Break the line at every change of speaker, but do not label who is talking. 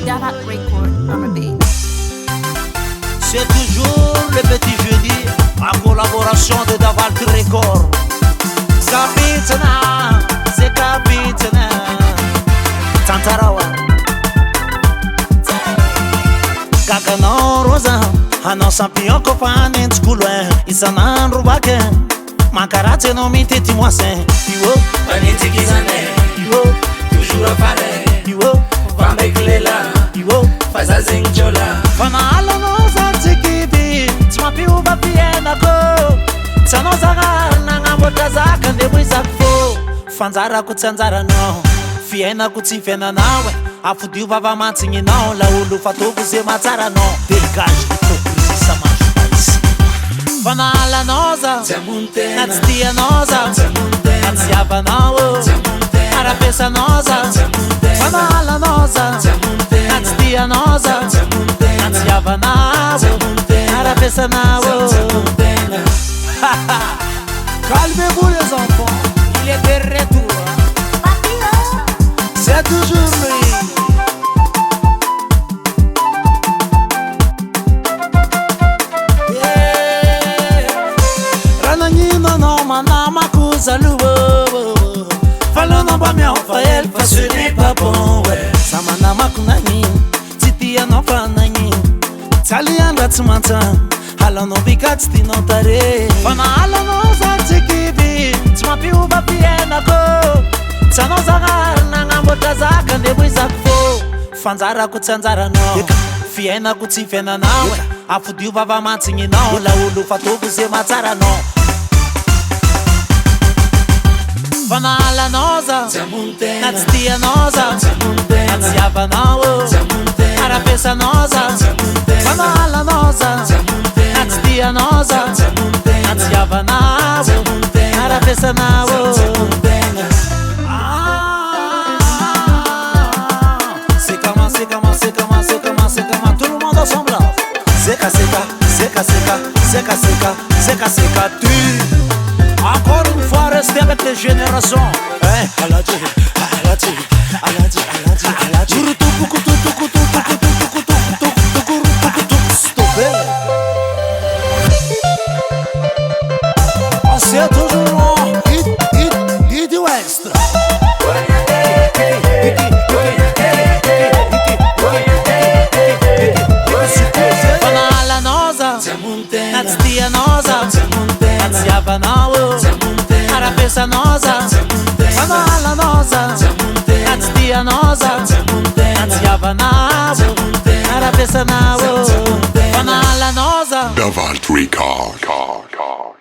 Davat Record on the beat.
C'est toujours le petit jeudi, en collaboration de Davat Record. Kapitana, c'est Kapitana Tantarawa Kakano Rosa, ano sampion kopane ntsikuloe isanandro bake mankaratsy anao mitety moisin io
Panitikizane,
io
toujours à parler.
io
Vambek lela,
io
faz a zingjola.
fanalanao za tsikivy tsy mampiova fiainako tsy anao zagnary nagnamboatra zaka nde moizako fô fanjarako tsy anjaranao fiainako tsy fiainanao e afodio vavamantsignanao la olo fataoko ze matsaranao dégage hypocrisie ça marche pas ici fanalanao za na tsy tianao za na tsy havanao arapesanao za fanalanao za na tsy tianao za na tsy havanao arapesanao. Calmez-vous les enfants, il est de retour. C'est toujours lui. Rananino no manama kuzaluo. Falona ba mi Rafael fa ce n'est pas bon ouais. Samanama kunani, titia no fanani. Talian ratsmanta. Halano bikats tinotare fana halano za tsikivy tsy mampiova fiainako tsy anao zagnary nagnamboatra zaka nde moizako fô fanjarako tsy anjaranao fiainako tsy fiainanao e afodio vavamantsignanao la olo fataoko ze matsaranao fana halanao za na tsy tianao za na tsy havanao arapesanao za fana halanao za na tsy tianao za na tsy havanao arapesanao. C'est comment, c'est comment, c'est comment, c'est comment, c'est comment, tout le monde ensemble là. Seka seka, seka seka, seka seka, seka seka tu. Encore une fois rester avec les générations. Aladji, aladji, aladji, aladji, aladji. C'est toujours hit West. Fana noza, na tsy tianoza, na tsy havanao, arapesa noza. Fana noza, na tsy tianoza, na tsy havanao, arapesa nao. Fana noza.
Davat Record.